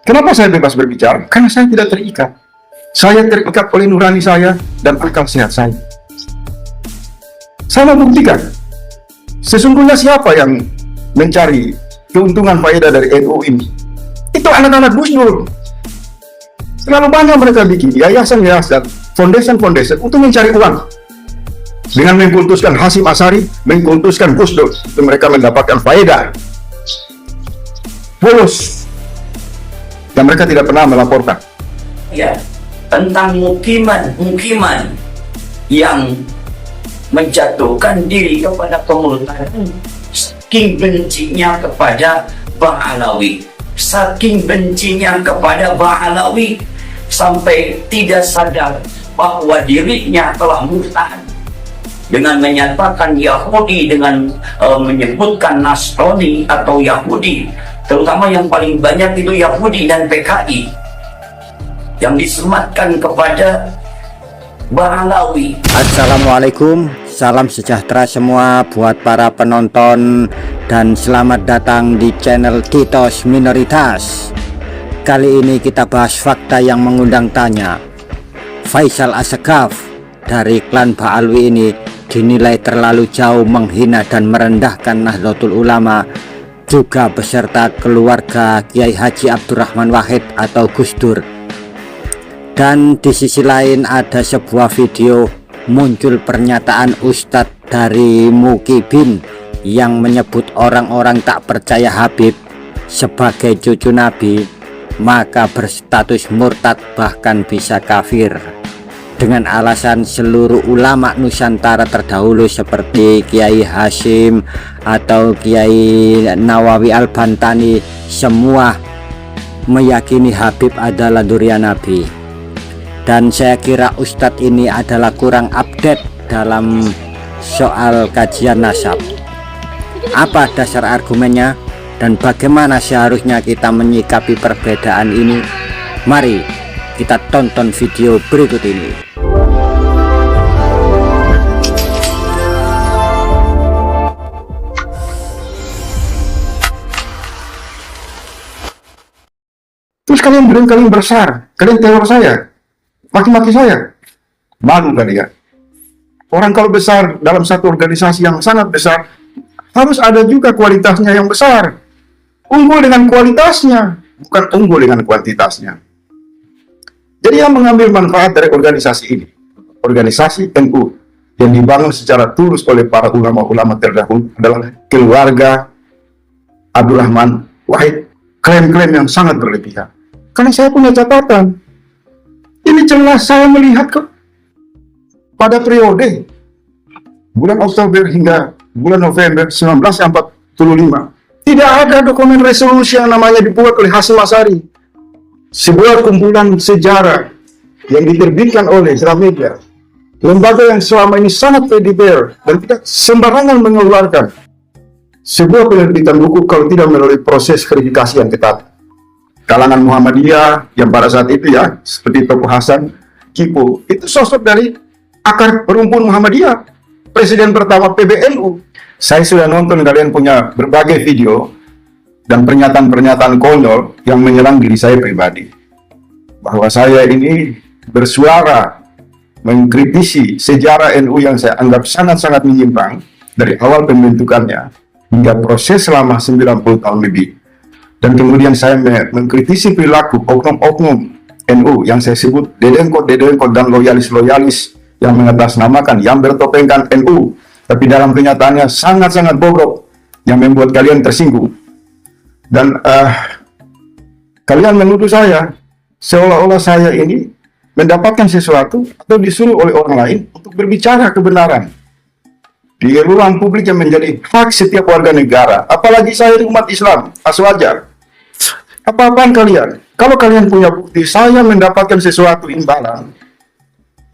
Kenapa saya bebas berbicara? Karena saya tidak terikat. Saya terikat oleh nurani saya dan akal sehat saya. Saya mau buktikan, sesungguhnya siapa yang mencari keuntungan faedah dari NU ini? Itu anak-anak Gus Dur. Terlalu banyak mereka bikin yayasan-yayasan, foundation-foundation untuk mencari uang. Dengan mengkultuskan Hasyim Asy'ari, mengkultuskan Gus Dur, untuk mereka mendapatkan faedah. Bolos. Dan mereka tidak pernah melaporkan. Ya, tentang mukiman yang menjatuhkan diri kepada pemerintahan, saking bencinya kepada Bang Alawi, saking bencinya kepada Bang Alawi sampai tidak sadar bahwa dirinya telah murtad dengan menyatakan Yahudi, dengan menyebutkan Nasrani atau Yahudi, terutama yang paling banyak itu Yahudi dan PKI yang disematkan kepada Bang Alawi. Assalamualaikum, salam sejahtera semua buat para penonton dan selamat datang di channel Titos Minoritas. Kali ini kita bahas fakta yang mengundang tanya. Faisal Assegaf dari klan Ba'alwi ini dinilai terlalu jauh menghina dan merendahkan Nahdlatul Ulama, juga beserta keluarga Kiai Haji Abdurrahman Wahid atau Gus Dur. Dan di sisi lain ada sebuah video muncul pernyataan Ustadz dari Mukibin yang menyebut orang-orang tak percaya Habib sebagai cucu Nabi maka berstatus murtad bahkan bisa kafir, dengan alasan seluruh ulama Nusantara terdahulu seperti Kiai Hasyim atau Kiai Nawawi Al-Bantani semua meyakini Habib adalah durian Nabi. Dan saya kira Ustadz ini adalah kurang update dalam soal kajian nasab. Apa dasar argumennya dan bagaimana seharusnya kita menyikapi perbedaan ini? Mari kita tonton video berikut ini. Terus kalian bilang kalian besar, kalian teror saya, maki-maki saya. Malu kalian. Orang kalau besar dalam satu organisasi yang sangat besar, harus ada juga kualitasnya yang besar. Unggul dengan kualitasnya, bukan unggul dengan kuantitasnya. Jadi yang mengambil manfaat dari organisasi ini, organisasi NU yang dibangun secara tulus oleh para ulama-ulama terdahulu adalah keluarga Abdurrahman Wahid. Klaim-klaim yang sangat berlebihan. Karena saya punya catatan. Ini jelas saya melihat pada periode bulan Oktober hingga bulan November 1945. Tidak ada dokumen resolusi yang namanya dibuat oleh Hasyim Asy'ari. Sebuah kumpulan sejarah yang diterbitkan oleh Gramedia, lembaga yang selama ini sangat kredibel dan tidak sembarangan mengeluarkan sebuah penerbitan buku kalau tidak melalui proses verifikasi yang ketat. Kalangan Muhammadiyah yang pada saat itu ya, seperti Tokoh Hasan Kipo, itu sosok dari akar perumpun Muhammadiyah, presiden pertama PBNU. Saya sudah nonton kalian punya berbagai video dan pernyataan-pernyataan konyol yang menyerang diri saya pribadi. Bahwa saya ini bersuara mengkritisi sejarah NU yang saya anggap sangat-sangat menyimpang dari awal pembentukannya hingga proses selama 90 tahun lebih. Dan kemudian saya mengkritisi perilaku oknum-oknum NU yang saya sebut dedengkot-dedengkot dan loyalis-loyalis yang mengatasnamakan, yang bertopengkan NU, tapi dalam kenyataannya sangat-sangat bobrok yang membuat kalian tersinggung. Dan kalian menuduh saya seolah-olah saya ini mendapatkan sesuatu atau disuruh oleh orang lain untuk berbicara kebenaran di ruang publik yang menjadi hak setiap warga negara, apalagi saya umat Islam, wajar. Apa-apaan kalian? Kalau kalian punya bukti saya mendapatkan sesuatu imbalan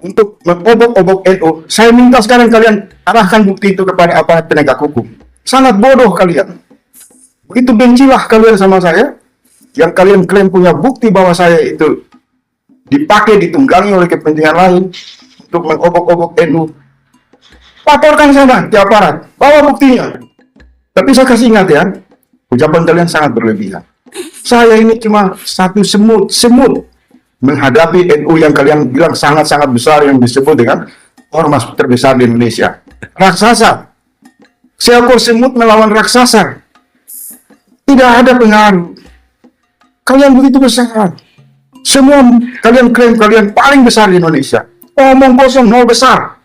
untuk mengobok-obok NU, saya minta sekarang kalian arahkan bukti itu kepada aparat penegak hukum. Sangat bodoh kalian. Begitu bencilah kalian sama saya, yang kalian klaim punya bukti bahwa saya itu dipakai, ditunggangi oleh kepentingan lain untuk mengobok-obok NU. Laporkan sana ke aparat, bawa buktinya. Tapi saya kasih ingat ya, ucapan kalian sangat berlebihan. Saya ini cuma satu semut menghadapi NU yang kalian bilang sangat-sangat besar, yang disebut dengan ormas terbesar di Indonesia. Raksasa. Seekor semut melawan raksasa. Tidak ada pengaruh. Kalian begitu besar. Semua kalian klaim kalian paling besar di Indonesia. Omong kosong, nol besar.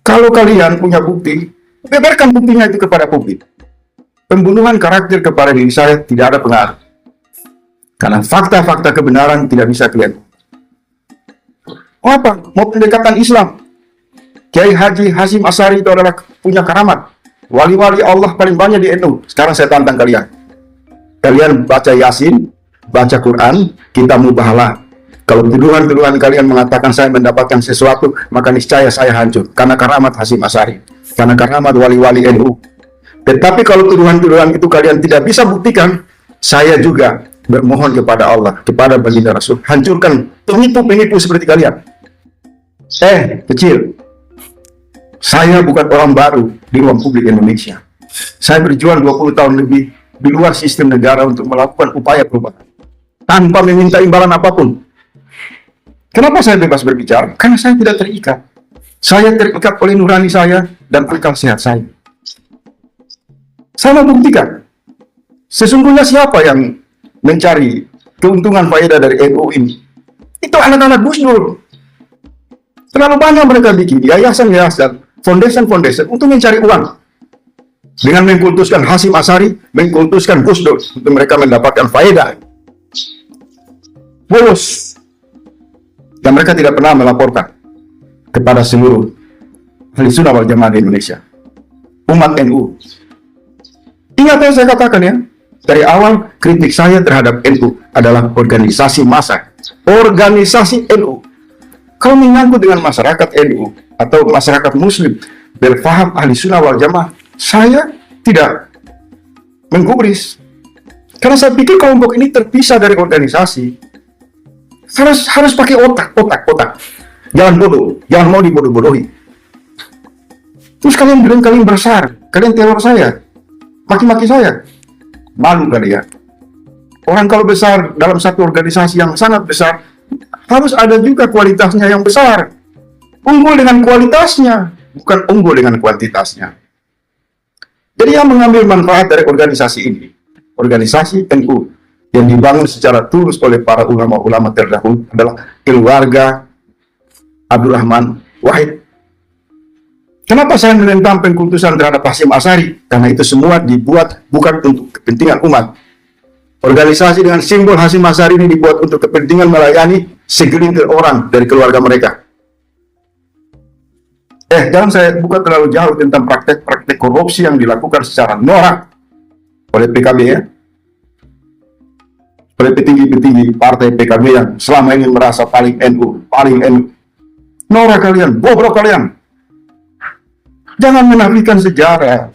Kalau kalian punya bukti, beberkan buktinya itu kepada publik. Pembunuhan karakter kepada diri saya tidak ada pengaruh. Karena fakta-fakta kebenaran tidak bisa kalian. Oh apa? Mau pendekatan Islam. Kiai Haji Hasyim Asy'ari itu adalah punya karamat. Wali-wali Allah paling banyak di NU. Sekarang saya tantang kalian. Kalian baca Yasin, baca Quran, kita mubahalah. Kalau tuduhan-tuduhan kalian mengatakan saya mendapatkan sesuatu, maka niscaya saya hancur. Karena karamat Hasyim Asy'ari. Karena karamat wali-wali NU. Tetapi kalau tuduhan-tuduhan itu kalian tidak bisa buktikan, saya juga bermohon kepada Allah, kepada baginda Rasul, hancurkan penipu-penipu seperti kalian. Kecil. Saya bukan orang baru di ruang publik Indonesia. Saya berjuang 20 tahun lebih di luar sistem negara untuk melakukan upaya perubahan. Tanpa meminta imbalan apapun. Kenapa saya bebas berbicara? Karena saya tidak terikat. Saya terikat oleh nurani saya dan akal sehat saya. Saya mau buktikan. Sesungguhnya siapa yang mencari keuntungan faedah dari NU ini? Itu anak-anak Gus Dur. Terlalu banyak mereka bikin yayasan-yayasan, foundation-foundation untuk mencari uang. Dengan mengkultuskan Hasyim Asy'ari, mengkultuskan Gus Dur untuk mereka mendapatkan faedah. Bolos. Dan mereka tidak pernah melaporkan kepada seluruh ahli sunnah wal jamaah di Indonesia. Umat NU. Ingat yang saya katakan ya, dari awal kritik saya terhadap NU adalah organisasi massa. Organisasi NU. Kalau menyangkut dengan masyarakat NU atau masyarakat Muslim berfaham ahli sunnah wal jamaah, saya tidak menggubris. Karena saya pikir kelompok ini terpisah dari organisasi. Harus pakai otak. Jangan bodoh, jangan mau dibodoh-bodohi. Terus kalian bilang kalian besar, kalian teror saya, maki-maki saya. Malu kali ya. Orang kalau besar dalam satu organisasi yang sangat besar, harus ada juga kualitasnya yang besar. Unggul dengan kualitasnya, bukan unggul dengan kuantitasnya. Jadi yang mengambil manfaat dari organisasi ini, organisasi NU, yang dibangun secara tulus oleh para ulama-ulama terdahulu adalah keluarga Abdurrahman Wahid. Kenapa saya menentang pengkultusan terhadap Hasyim Asy'ari? Karena itu semua dibuat bukan untuk kepentingan umat. Organisasi dengan simbol Hasyim Asy'ari ini dibuat untuk kepentingan melayani segelintir orang dari keluarga mereka. Jangan saya buka terlalu jauh tentang praktek-praktek korupsi yang dilakukan secara norak oleh PKB ya. Oleh petinggi-petinggi partai PKB yang selama ini merasa paling NU. Norak kalian, bobrok kalian. Jangan menafikan sejarah.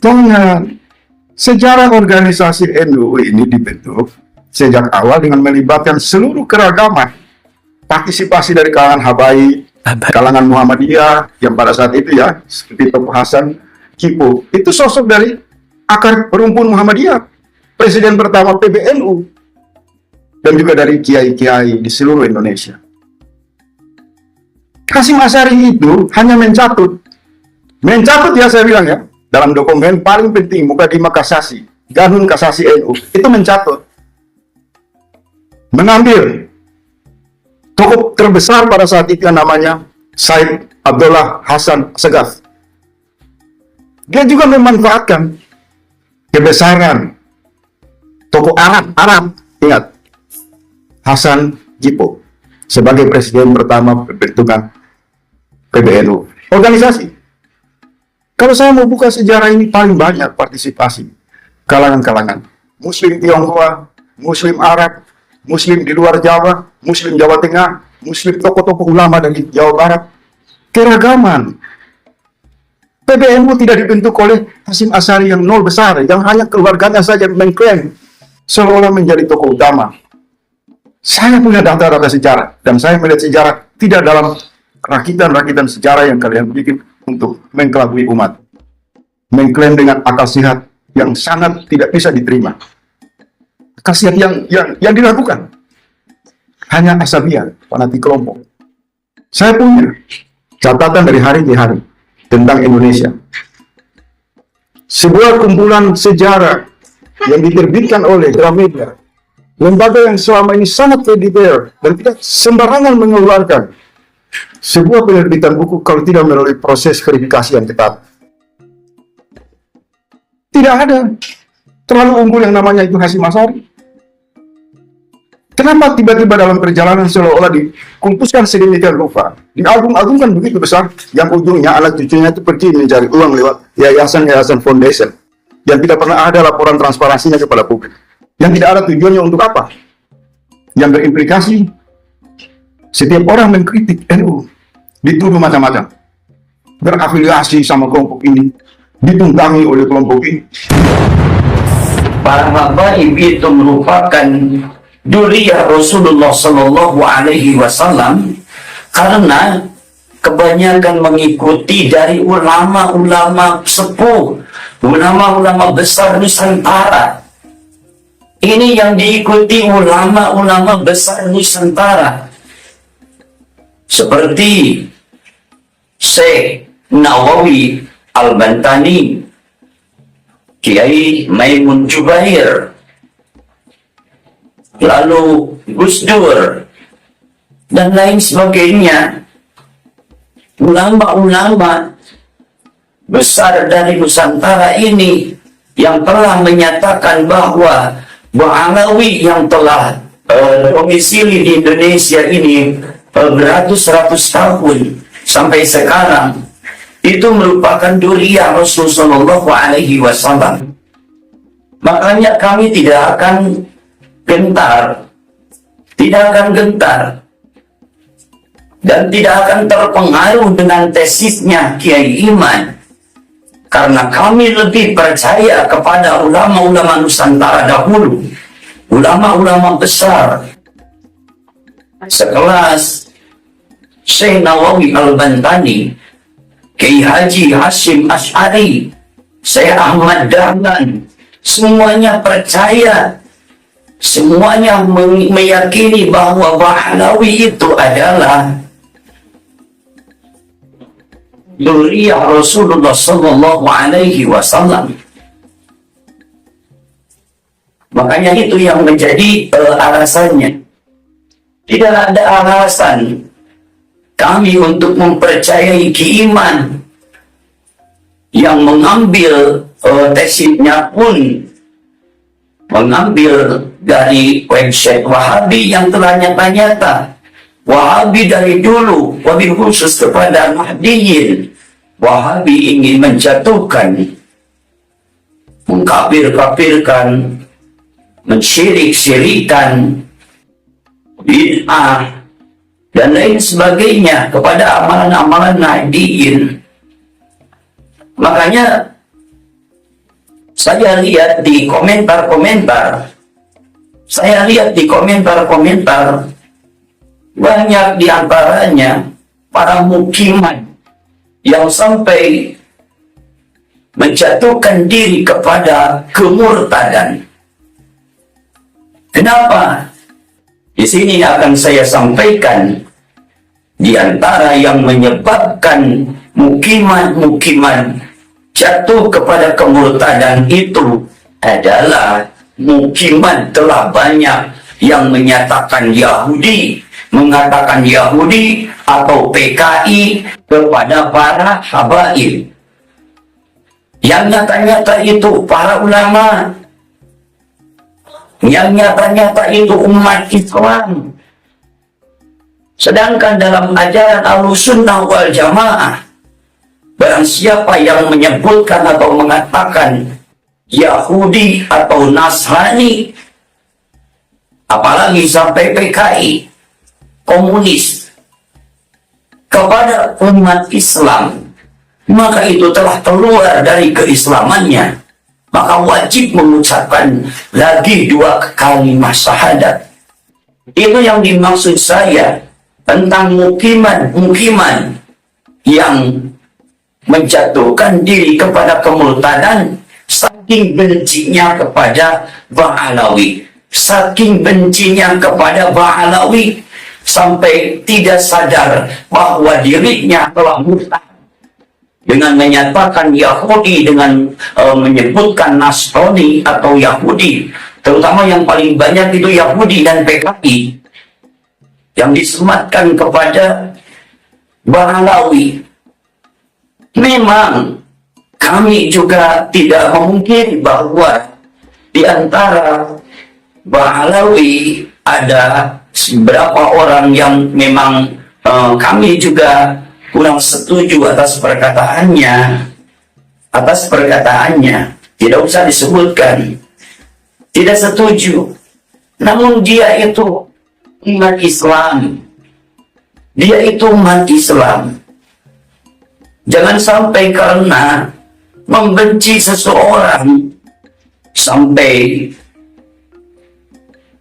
Jangan. Sejarah organisasi NU ini dibentuk sejak awal dengan melibatkan seluruh keragaman. Partisipasi dari kalangan Habaib, kalangan Muhammadiyah yang pada saat itu ya, seperti Tokoh Hasan Kipo, itu sosok dari akar rumpun Muhammadiyah. Presiden pertama PBNU, dan juga dari kiai-kiai di seluruh Indonesia. Hasyim Asy'ari itu hanya mencatut ya saya bilang ya, dalam dokumen paling penting Mukadimah Kasasi, Ganun Kasasi NU, itu mencatut, mengambil tokoh terbesar pada saat itu yang namanya Said Abdullah Hasan Segaf. Dia juga memanfaatkan kebesaran tokoh Arab, ingat, Hasan Jipo sebagai presiden pertama pembentukan PBNU. Organisasi. Kalau saya mau buka sejarah ini paling banyak partisipasi kalangan-kalangan. Muslim Tionghoa, Muslim Arab, Muslim di luar Jawa, Muslim Jawa Tengah, Muslim tokoh-tokoh ulama dari Jawa Barat. Keragaman. PBNU tidak dibentuk oleh Hasyim Asy'ari yang nol besar, yang hanya keluarganya saja mengklaim seolah menjadi tokoh utama. Saya punya data-data sejarah, dan saya melihat sejarah tidak dalam rakitan-rakitan sejarah yang kalian bikin untuk mengkelabui umat. Mengklaim dengan akal sehat yang sangat tidak bisa diterima. khasiat yang dilakukan. Hanya asabiah, fanatik kelompok. Saya punya catatan dari hari ke hari tentang Indonesia. Sebuah kumpulan sejarah yang diterbitkan oleh Gramedia, lembaga yang selama ini sangat kredibel dan tidak sembarangan mengeluarkan sebuah penerbitan buku kalau tidak melalui proses verifikasi yang ketat. Tidak ada terlalu unggul yang namanya itu Hasyim Asy'ari. Kenapa tiba-tiba dalam perjalanan seolah-olah dikumpuskan sedemikian rupa, diagung-agungkan begitu besar, yang ujungnya anak cucunya itu pergi mencari uang lewat yayasan-yayasan foundation, yang tidak pernah ada laporan transparansinya kepada publik, yang tidak ada tujuannya untuk apa, yang berimplikasi setiap orang mengkritik NU dituduh macam-macam, berafiliasi sama kelompok ini, ditunggangi oleh kelompok ini. Para habaib itu merupakan duriyah Rasulullah Sallallahu Alaihi Wasallam karena kebanyakan mengikuti dari ulama-ulama sepuh, ulama-ulama besar Nusantara. Ini yang diikuti ulama-ulama besar Nusantara seperti Syekh Nawawi Al-Bantani, Kiai Maimun Jubair, lalu Gus Dur, dan lain sebagainya. Ulama-ulama besar dari Nusantara ini yang telah menyatakan bahwa Alawi yang telah domisili di Indonesia ini beratus-ratus tahun sampai sekarang itu merupakan duriyah Rasulullah Shallallahu Alaihi Wasallam. Makanya kami tidak akan gentar, dan tidak akan terpengaruh dengan tesisnya Kiai Iman, karena kami lebih percaya kepada ulama-ulama Nusantara dahulu, ulama-ulama besar sekelas Syekh Nawawi Al-Bantani, Kiai Haji Hasyim Asy'ari, Syekh Ahmad Dahlan, semuanya percaya, semuanya meyakini bahwa Bahlawi itu adalah duriyah Rasulullah Sallallahu Alaihi Wasallam. Makanya itu yang menjadi alasannya. Tidak ada alasan kami untuk mempercayai Ki Iman yang mengambil tesisnya pun mengambil dari website Wahabi yang telah nyata-nyata. Wahabi dari dulu, wabil khusus kepada Mahdiyin, Wahabi ingin menjatuhkan, mengkafir-kafirkan, mensyirik-syirikan, bid'ah, dan lain sebagainya kepada amalan-amalan Mahdiyin. Makanya saya lihat di komentar-komentar, banyak diantaranya para mukiman yang sampai menjatuhkan diri kepada kemurtadan. Kenapa? Di sini akan saya sampaikan di antara yang menyebabkan mukiman jatuh kepada kemurtadan itu adalah mukiman telah banyak yang menyatakan Yahudi, mengatakan Yahudi atau PKI kepada para habaib. Yang nyata-nyata itu para ulama, yang nyata-nyata itu umat Islam. Sedangkan dalam ajaran Ahlussunnah wal Jamaah, barang siapa yang menyebutkan atau mengatakan Yahudi atau Nasrani, apalagi sampai PKI, komunis, kepada umat Islam, maka itu telah keluar dari keislamannya. Maka wajib mengucapkan lagi 2 kalimat syahadat. Itu yang dimaksud saya tentang mukiman yang menjatuhkan diri kepada kemurtadan saking bencinya kepada Bahlawi, saking bencinya kepada Ba'alawi sampai tidak sadar bahwa dirinya telah murtad dengan menyatakan Yahudi, dengan menyebutkan Nasrani atau Yahudi, terutama yang paling banyak itu Yahudi dan PKI yang disematkan kepada Ba'alawi. Memang kami juga tidak memungkiri bahwa di antara Ba'alawi ada beberapa orang yang memang kami juga kurang setuju atas perkataannya. Tidak usah disebutkan. Tidak setuju. Namun dia itu umat Islam. Dia itu umat Islam. Jangan sampai karena membenci seseorang sampai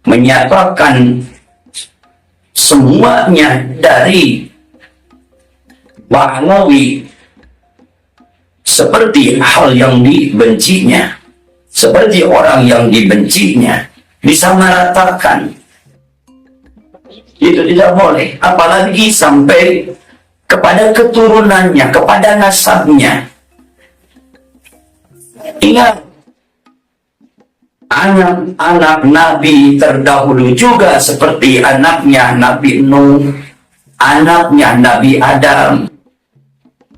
menyatakan semuanya dari Ba'alawi seperti hal yang dibencinya, seperti orang yang dibencinya, disamaratakan. Itu tidak boleh, apalagi sampai kepada keturunannya, kepada nasabnya. Ingat, anak-anak Nabi terdahulu juga seperti anaknya Nabi Nuh, anaknya Nabi Adam.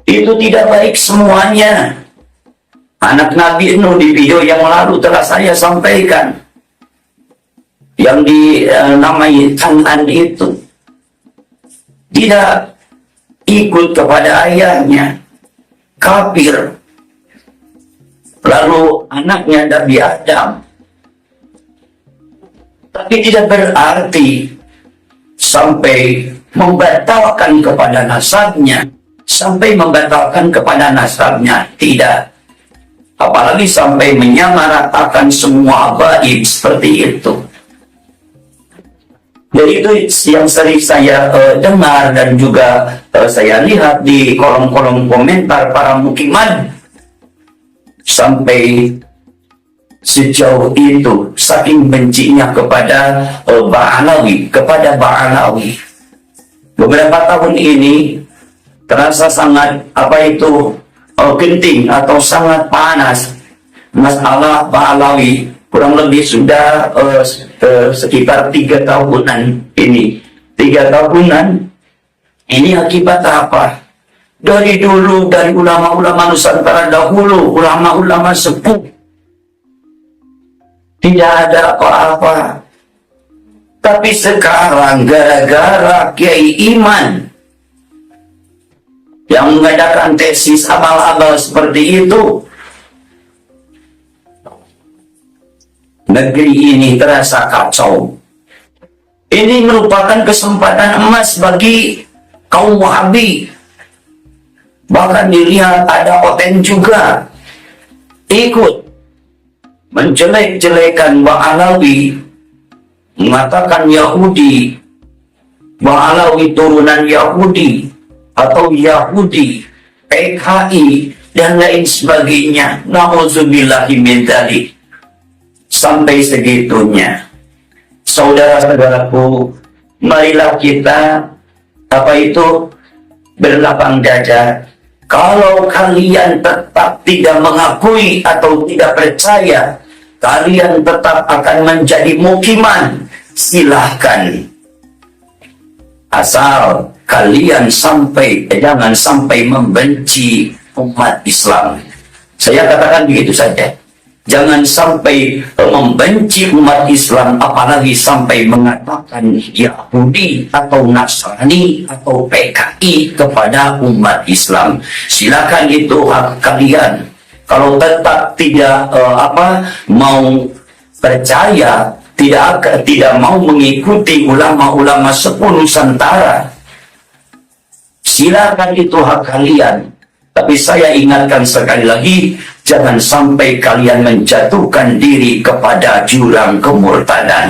Itu tidak baik semuanya. Anak Nabi Nuh di video yang lalu telah saya sampaikan. Yang dinamai Kanan itu tidak ikut kepada ayahnya, kafir. Lalu anaknya Nabi Adam. Tapi tidak berarti sampai membatalkan kepada nasabnya, tidak. Apalagi sampai menyamaratakan semua gaib seperti itu. Jadi itu yang sering saya dengar dan juga saya lihat di kolom-kolom komentar para mukiman. Sampai sejauh itu, saking bencinya kepada Ba'alawi, Beberapa tahun ini terasa sangat genting atau sangat panas masalah Ba'alawi. Kurang lebih sudah sekitar 3 tahunan ini. 3 tahunan ini akibat apa? Dari dulu, dari ulama-ulama Nusantara dahulu, ulama-ulama sepuh, tidak ada apa-apa. Tapi sekarang gara-gara Kiai Iman yang mengadakan tesis abal-abal seperti itu, negeri ini terasa kacau. Ini merupakan kesempatan emas bagi kaum Wahabi. Bahkan dilihat ada Oten juga ikut menjelek-jelekan Ba'alawi, mengatakan Yahudi, Ba'alawi turunan Yahudi atau Yahudi, PKI dan lain sebagainya. Na'udzubillahi min dzalik. Sampai segitunya. Saudara-saudaraku, marilah kita berlapang dada. Kalau kalian tetap tidak mengakui atau tidak percaya, kalian tetap akan menjadi mukiman, silahkan. Asal kalian jangan sampai membenci umat Islam. Saya katakan begitu saja. Jangan sampai membenci umat Islam, apalagi sampai mengatakan Yahudi atau Nasrani atau PKI kepada umat Islam. Silakan, itu hak kalian. Kalau tetap tidak mau percaya, tidak mau mengikuti ulama-ulama sepuh Nusantara, silakan, itu hak kalian. Tapi saya ingatkan sekali lagi, jangan sampai kalian menjatuhkan diri kepada jurang kemurtadan.